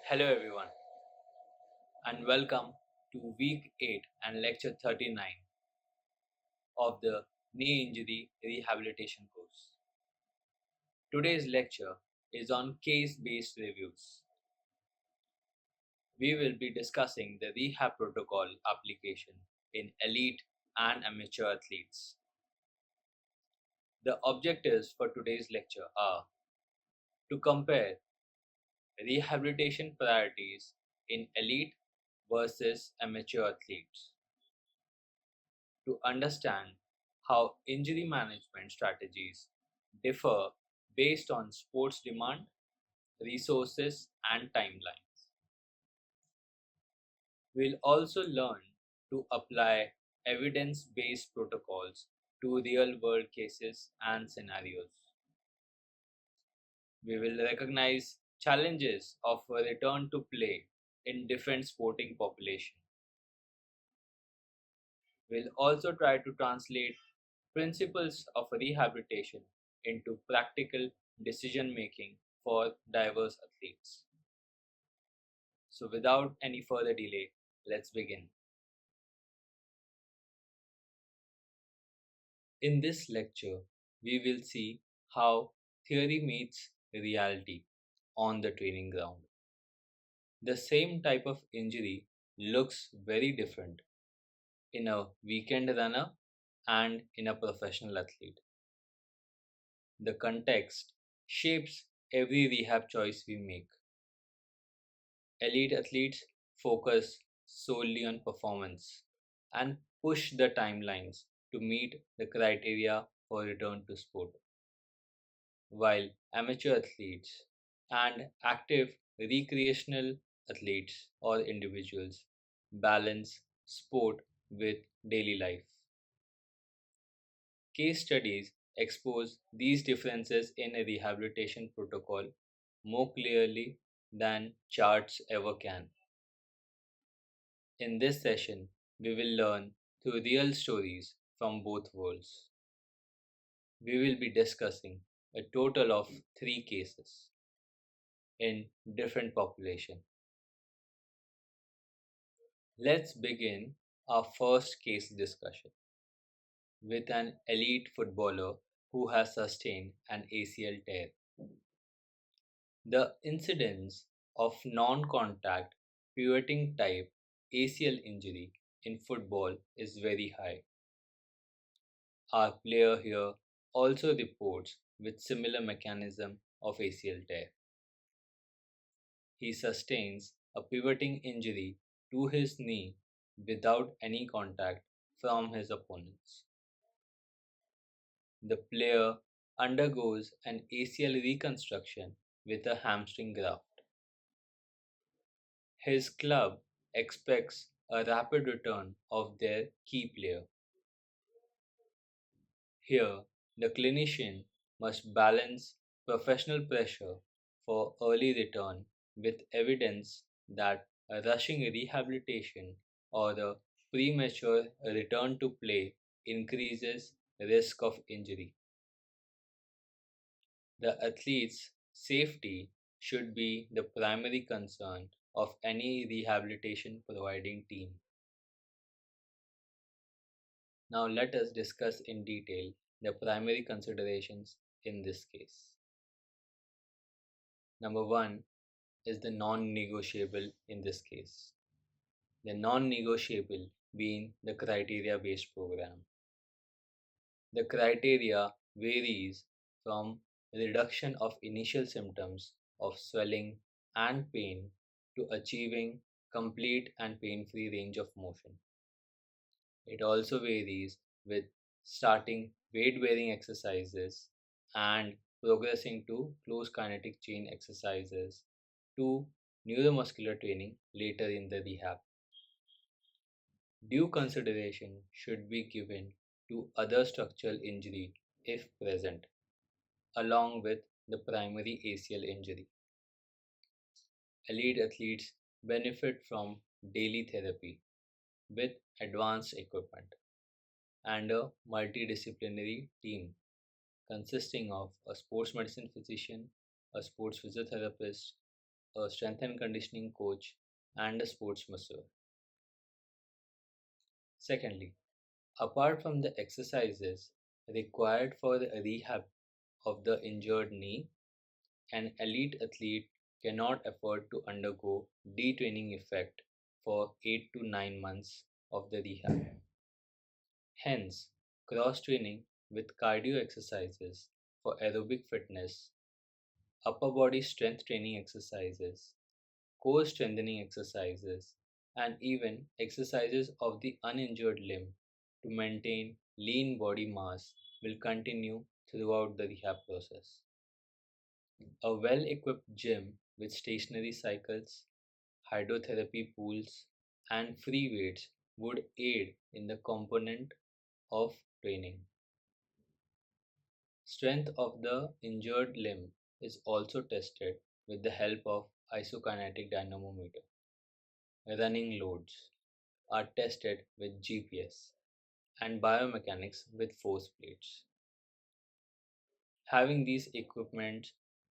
Hello, everyone, and welcome to week 8 and lecture 39 of the knee injury rehabilitation course. Today's lecture is on case based reviews. We will be discussing the rehab protocol application in elite and amateur athletes. The objectives for today's lecture are to compare rehabilitation priorities in elite versus amateur athletes, to understand how injury management strategies differ based on sports demand, resources, and timelines. We'll also learn to apply evidence based protocols to real world cases and scenarios. We will recognize challenges of a return to play in different sporting populations. We'll also try to translate principles of rehabilitation into practical decision making for diverse athletes. So, without any further delay, let's begin. In this lecture, we will see how theory meets reality on the training ground. The same type of injury looks very different in a weekend runner and in a professional athlete. The context shapes every rehab choice we make. Elite athletes focus solely on performance and push the timelines to meet the criteria for return to sport, while amateur athletes and active recreational athletes or individuals balance sport with daily life. Case studies expose these differences in a rehabilitation protocol more clearly than charts ever can. In this session, we will learn through real stories from both worlds. We will be discussing a total of three cases in different population. Let's begin our first case discussion with an elite footballer who has sustained an ACL tear. The incidence of non-contact pivoting type ACL injury in football is very high. Our player here also reports with similar mechanism of ACL tear. He sustains a pivoting injury to his knee without any contact from his opponents. The player undergoes an ACL reconstruction with a hamstring graft. His club expects a rapid return of their key player. Here, the clinician must balance professional pressure for early return with evidence that a rushing rehabilitation or a premature return to play increases risk of injury. The athlete's safety should be the primary concern of any rehabilitation providing team. Now, let us discuss in detail the primary considerations in this case. Number one is the non negotiable in this case. The non negotiable being the criteria based program. The criteria varies from reduction of initial symptoms of swelling and pain to achieving complete and pain free range of motion. It also varies with starting weight bearing exercises and progressing to close kinetic chain exercises to neuromuscular training later in the rehab. Due consideration should be given to other structural injury if present, along with the primary ACL injury. Elite athletes benefit from daily therapy with advanced equipment and a multidisciplinary team consisting of a sports medicine physician, a sports physiotherapist, a strength and conditioning coach, and a sports masseur. Secondly, apart from the exercises required for the rehab of the injured knee, an elite athlete cannot afford to undergo detraining effect for 8 to 9 months of the rehab. Hence, cross training with cardio exercises for aerobic fitness, upper body strength training exercises, core strengthening exercises, and even exercises of the uninjured limb to maintain lean body mass will continue throughout the rehab process. A well equipped gym with stationary cycles, hydrotherapy pools, and free weights would aid in the component of training. Strength of the injured limb is also tested with the help of isokinetic dynamometer. Running loads are tested with GPS and biomechanics with force plates. Having these equipment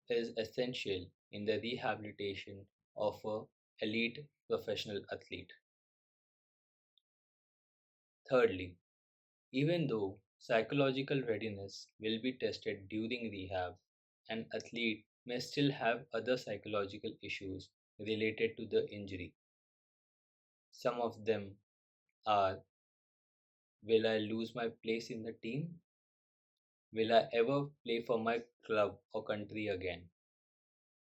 is essential in the rehabilitation of a elite professional athlete. Thirdly, even though psychological readiness will be tested during rehab, an athlete may still have other psychological issues related to the injury. Some of them are: will I lose my place in the team? Will I ever play for my club or country again?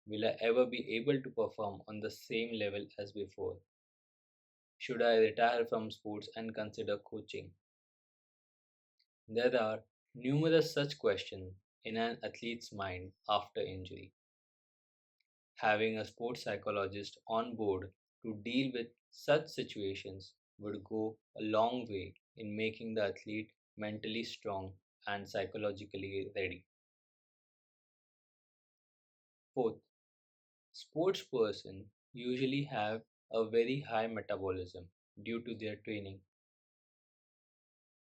Will I ever be able to perform on the same level as before? Should I retire from sports and consider coaching? There are numerous such questions in an athlete's mind after injury. Having a sports psychologist on board to deal with such situations would go a long way in making the athlete mentally strong and psychologically ready. Fourth, sports person usually have a very high metabolism due to their training.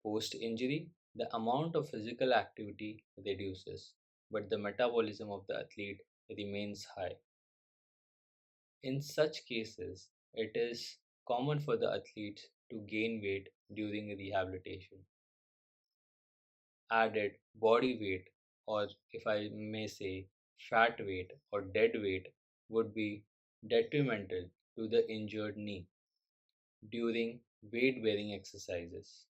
Post injury, the amount of physical activity reduces, but the metabolism of the athlete remains high. In such cases, it is common for the athletes to gain weight during rehabilitation. Added body weight, or if I may say, fat weight or dead weight, would be detrimental to the injured knee during weight bearing exercises.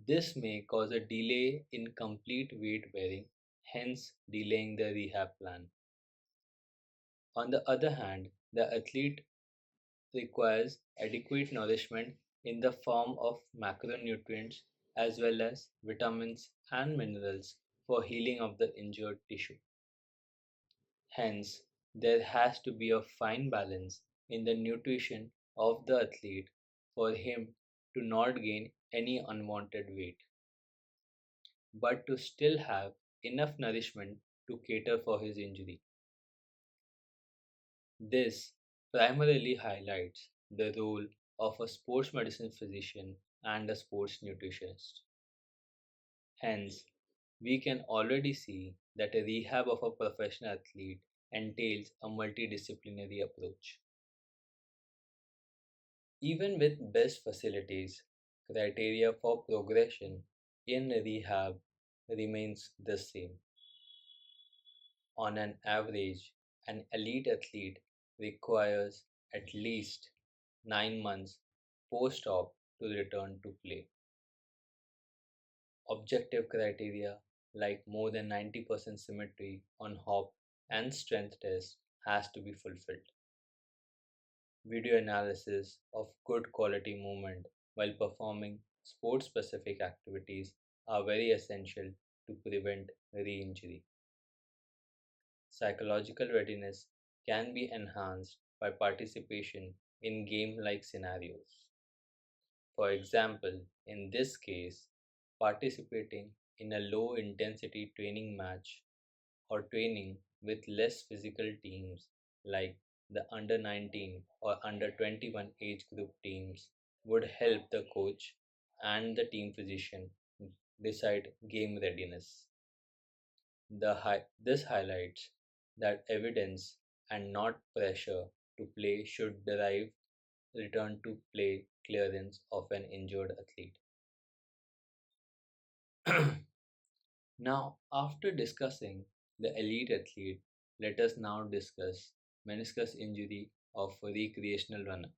This may cause a delay in complete weight bearing, hence delaying the rehab plan. On the other hand, the athlete requires adequate nourishment in the form of macronutrients as well as vitamins and minerals for healing of the injured tissue. Hence, there has to be a fine balance in the nutrition of the athlete for him to not gain any unwanted weight, but to still have enough nourishment to cater for his injury. This primarily highlights the role of a sports medicine physician and a sports nutritionist. Hence, we can already see that a rehab of a professional athlete entails a multidisciplinary approach. Even with best facilities, criteria for progression in rehab remains the same. On an average, an elite athlete requires at least 9 months post op to return to play. Objective criteria like more than 90% symmetry on hop and strength test has to be fulfilled. Video analysis of good quality movement while performing sport specific activities are very essential to prevent re injury. Psychological readiness can be enhanced by participation in game like scenarios. For example, in this case, participating in a low intensity training match or training with less physical teams like the under 19 or under 21 age group teams would help the coach and the team physician decide game readiness. This highlights that evidence and not pressure to play should derive return to play clearance of an injured athlete. Now, after discussing the elite athlete, let us now discuss meniscus injury of a recreational runner.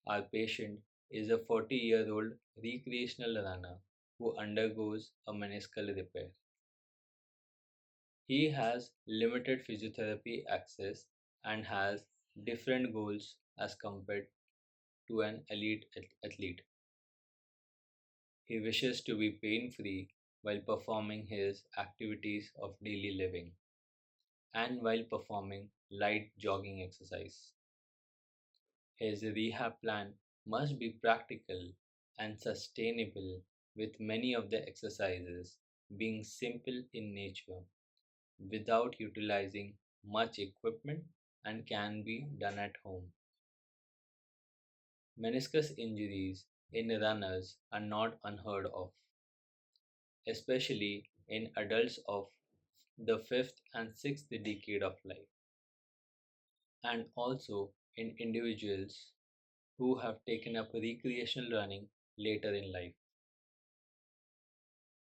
Our patient is a 40-year-old recreational runner who undergoes a meniscal repair. He has limited physiotherapy access and has different goals as compared to an elite athlete. He wishes to be pain free while performing his activities of daily living and while performing light jogging exercise. His rehab plan must be practical and sustainable, with many of the exercises being simple in nature without utilizing much equipment and can be done at home. Meniscus injuries in runners are not unheard of, especially in adults of the fifth and sixth decade of life, and also in individuals who have taken up recreational running later in life.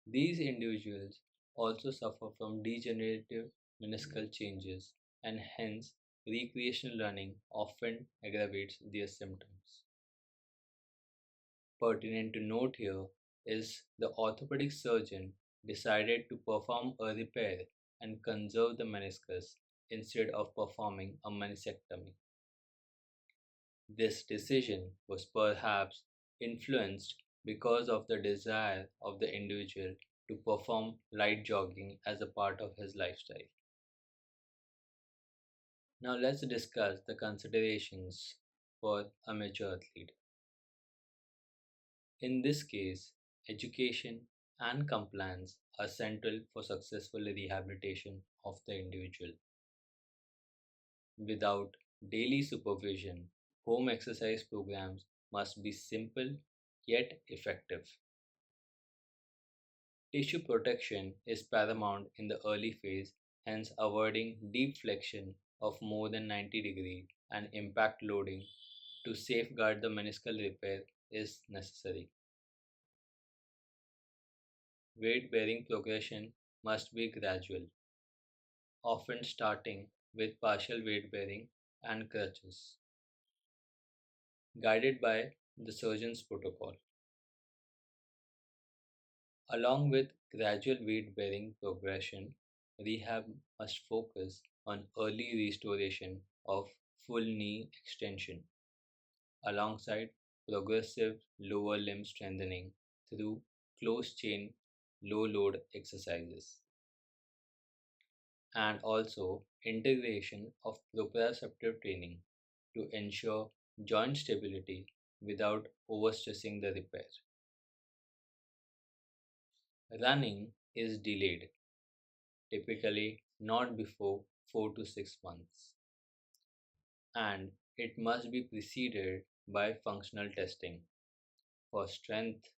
These individuals also suffer from degenerative meniscal changes, and hence recreational running often aggravates their symptoms. Pertinent to note here is the orthopedic surgeon decided to perform a repair and conserve the meniscus instead of performing a meniscectomy. This decision was perhaps influenced because of the desire of the individual to perform light jogging as a part of his lifestyle. Now let's discuss the considerations for a mature athlete. In this case, education and compliance are central for successful rehabilitation of the individual. Without daily supervision, home exercise programs must be simple yet effective. Tissue protection is paramount in the early phase, hence, avoiding deep flexion of more than 90 degrees and impact loading to safeguard the meniscal repair is necessary. Weight bearing progression must be gradual, often starting with partial weight bearing and crutches, guided by the surgeon's protocol. Along with gradual weight bearing progression, rehab must focus on early restoration of full knee extension alongside progressive lower limb strengthening through close chain low load exercises, and also integration of proprioceptive training to ensure joint stability without overstressing the repair. Running is delayed, typically not before 4 to 6 months, and it must be preceded by functional testing for strength,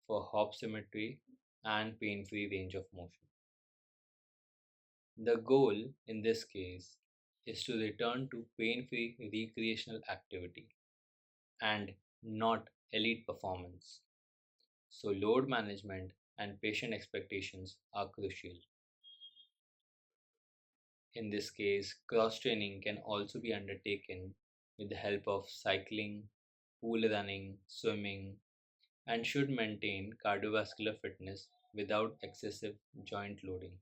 for hop symmetry, and pain free range of motion. The goal in this case is to return to pain free recreational activity and not elite performance. So, load management and patient expectations are crucial. In this case, cross training can also be undertaken with the help of cycling, pool running, swimming, and should maintain cardiovascular fitness without excessive joint loading.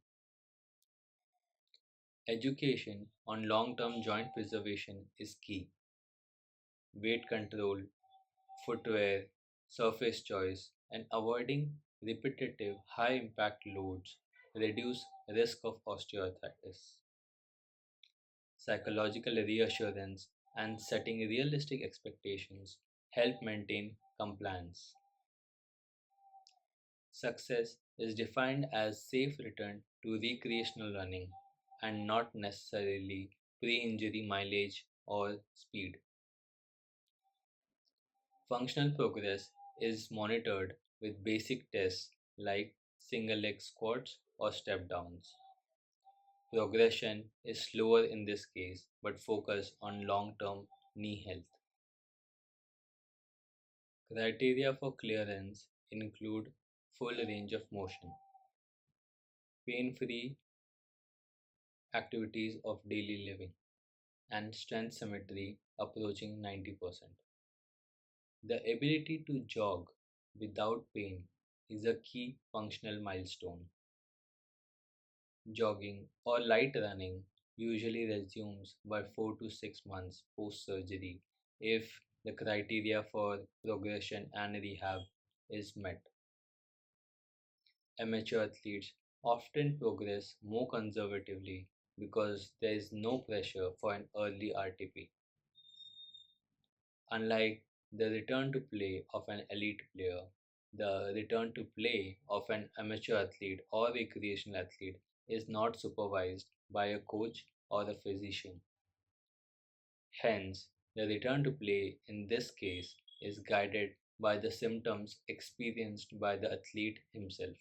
Education on long term joint preservation is key. Weight control, footwear, surface choice, and avoiding repetitive high impact loads reduce risk of osteoarthritis. Psychological reassurance and setting realistic expectations help maintain compliance. Success is defined as safe return to recreational running and not necessarily pre injury mileage or speed. Functional progress is monitored with basic tests like single leg squats or step downs. Progression is slower in this case but focus on long-term knee health. Criteria for clearance include full range of motion, pain-free activities of daily living, and strength symmetry approaching 90%. The ability to jog without pain is a key functional milestone. Jogging or light running usually resumes by 4 to 6 months post surgery if the criteria for progression and rehab is met. Amateur athletes often progress more conservatively because there is no pressure for an early RTP. Unlike the return to play of an elite player, the return to play of an amateur athlete or recreational athlete is not supervised by a coach or a physician. Hence, the return to play in this case is guided by the symptoms experienced by the athlete himself.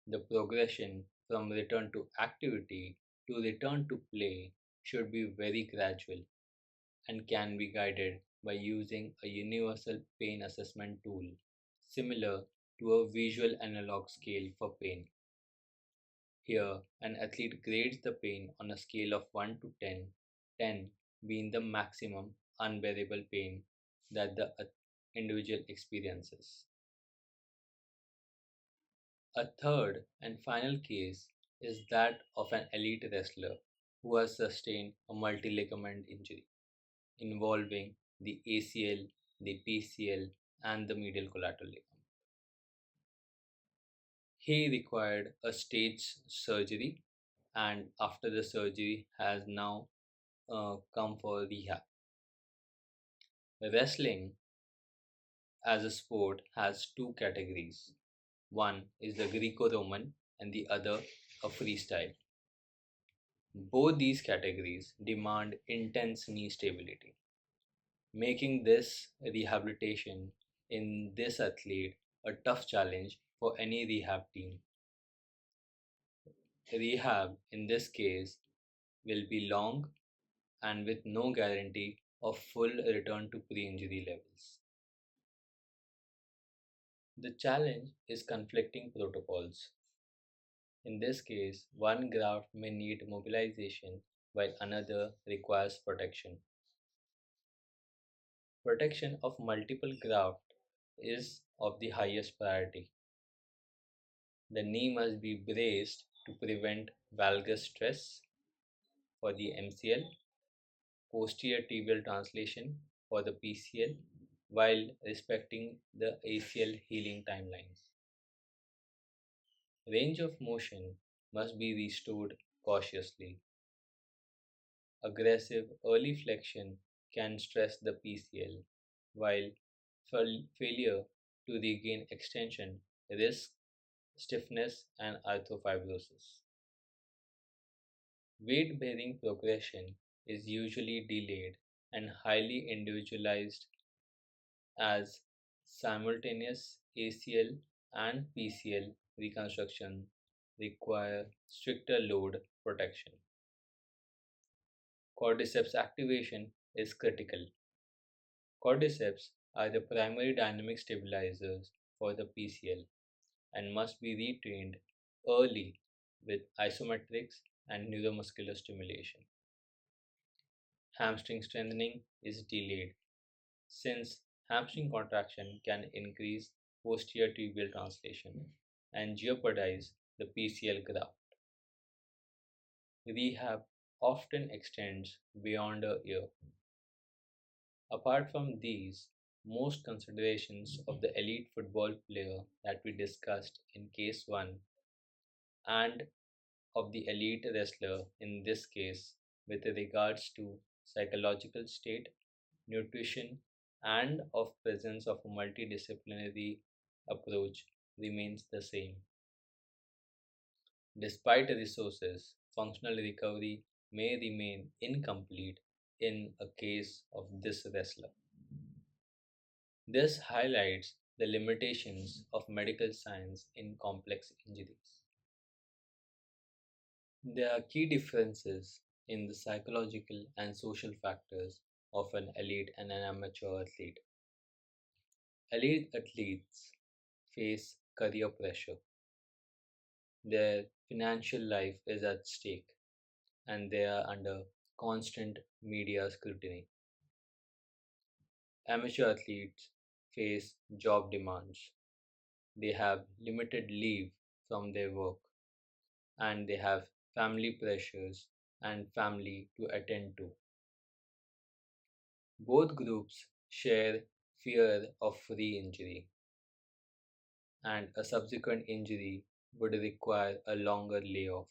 The progression from return to activity to return to play should be very gradual and can be guided by using a universal pain assessment tool similar to a visual analog scale for pain. Here, an athlete grades the pain on a scale of 1 to 10, 10 being the maximum unbearable pain that the individual experiences. A third and final case is that of an elite wrestler who has sustained a multi ligament injury involving the ACL, the PCL, and the medial collateral ligament. He required a stage surgery, and after the surgery, has now come for rehab. Wrestling as a sport has two categories. One is the Greco Roman, and the other a freestyle. Both these categories demand intense knee stability, making this rehabilitation in this athlete a tough challenge for any rehab team. Rehab in this case will be long and with no guarantee of full return to pre injury levels. The challenge is conflicting protocols. In this case, one graft may need mobilization while another requires protection. Protection of multiple graft is of the highest priority. The knee must be braced to prevent valgus stress for the MCL, posterior tibial translation for the PCL, while respecting the ACL healing timelines. Range of motion must be restored cautiously. Aggressive early flexion can stress the PCL, while failure to regain extension risks stiffness and arthrofibrosis. Weight bearing progression is usually delayed and highly individualized as simultaneous ACL and PCL reconstruction require stricter load protection. Cordyceps activation is critical. Cordyceps are the primary dynamic stabilizers for the PCL and must be retrained early with isometrics and neuromuscular stimulation. Hamstring strengthening is delayed since hamstring contraction can increase posterior tibial translation and jeopardize the PCL graft. Rehab often extends beyond a year. Apart from these, most considerations of the elite football player that we discussed in case 1 and of the elite wrestler in this case with regards to psychological state, nutrition, and of presence of a multidisciplinary approach remains the same. Despite resources, functional recovery may remain incomplete in a case of this wrestler. This highlights the limitations of medical science in complex injuries. There are key differences in the psychological and social factors of an elite and an amateur athlete. Elite athletes face career pressure. Their financial life is at stake and they are under constant media scrutiny. Amateur athletes face job demands. They have limited leave from their work and they have family pressures and family to attend to. Both groups share fear of re-injury, and a subsequent injury would require a longer layoff.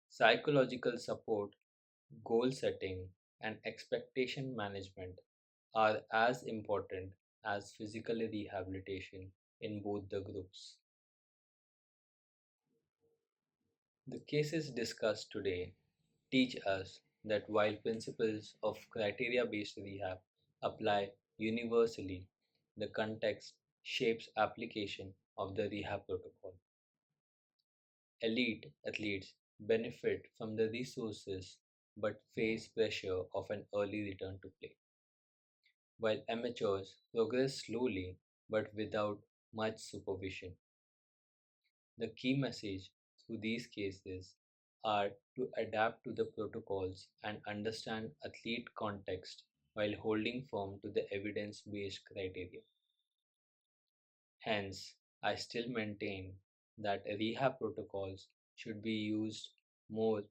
Psychological support, goal setting, and expectation management are as important as physical rehabilitation in both the groups. The cases discussed today teach us that while principles of criteria based rehab apply universally, the context shapes application of the rehab protocol. Elite athletes benefit from the resources but face pressure of an early return to play, while amateurs progress slowly but without much supervision. The key message through these cases are to adapt to the protocols and understand athlete context while holding firm to the evidence based criteria. Hence, I still maintain that rehab protocols should be used more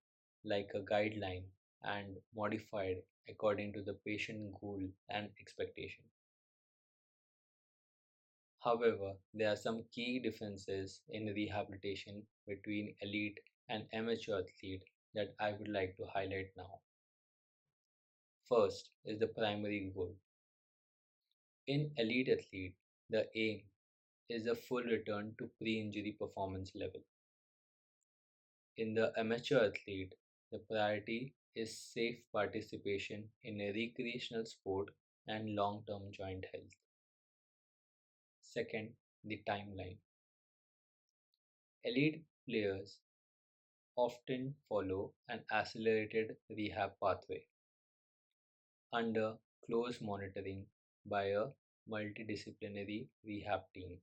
like a guideline and modified according to the patient goal and expectation. However, there are some key differences in rehabilitation between elite and amateur athlete that I would like to highlight now. First is the primary goal. In elite athlete, the aim is a full return to pre-injury performance level. In the amateur athlete, the priority is safe participation in a recreational sport and long-term joint health. Second, the timeline. Elite players often follow an accelerated rehab pathway under close monitoring by a multidisciplinary rehab team.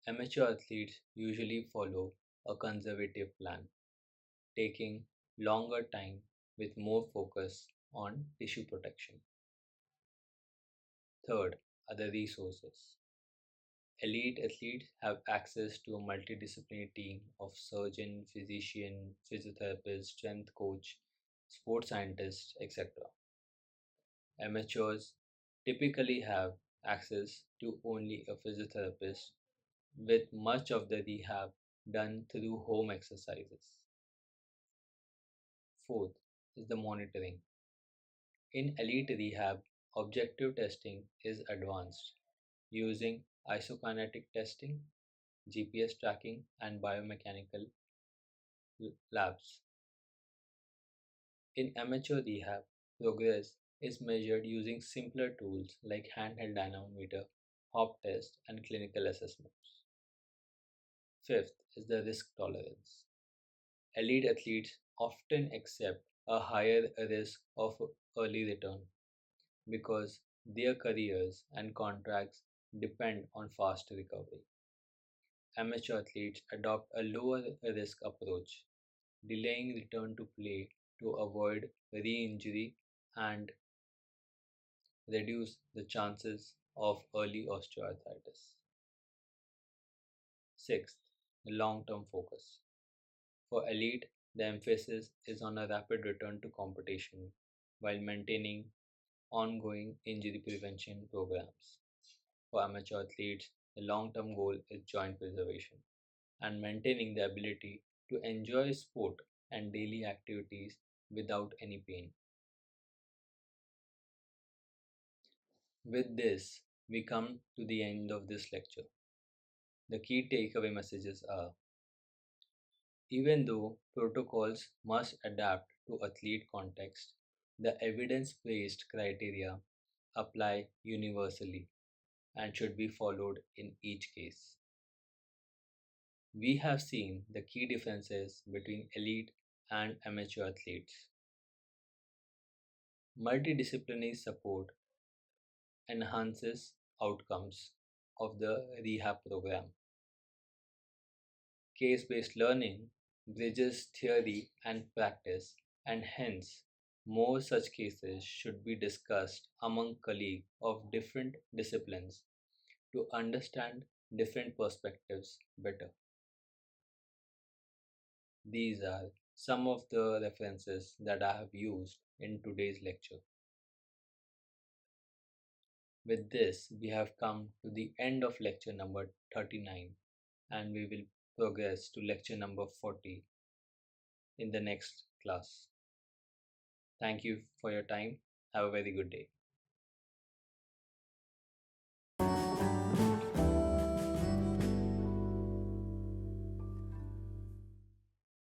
Amateur athletes usually follow a conservative plan, taking longer time with more focus on tissue protection. Third are the resources. Elite athletes have access to a multidisciplinary team of surgeon, physician, physiotherapist, strength coach, sports scientist, etc. Amateurs typically have access to only a physiotherapist with much of the rehab done through home exercises. Fourth is the monitoring. In elite rehab, objective testing is advanced using isokinetic testing, GPS tracking, and biomechanical labs. In amateur rehab, progress is measured using simpler tools like handheld dynamometer, hop test, and clinical assessments. Fifth is the risk tolerance. Elite athletes often accept a higher risk of early return because their careers and contracts depend on fast recovery. Amateur athletes adopt a lower risk approach, delaying return to play to avoid re injury and reduce the chances of early osteoarthritis. Sixth, the long term focus. For elite, the emphasis is on a rapid return to competition while maintaining ongoing injury prevention programs. For amateur athletes, the long term goal is joint preservation and maintaining the ability to enjoy sport and daily activities without any pain. With this, we come to the end of this lecture. The key takeaway messages are: even though protocols must adapt to athlete context, the evidence based criteria apply universally and should be followed in each case. We have seen the key differences between elite and amateur athletes. Multidisciplinary support enhances outcomes of the rehab program. Case based learning bridges theory and practice, and hence, more such cases should be discussed among colleagues of different disciplines to understand different perspectives better. These are some of the references that I have used in today's lecture. With this, we have come to the end of lecture number 39, and we will progress to lecture number 40 in the next class. Thank you for your time. Have a very good day.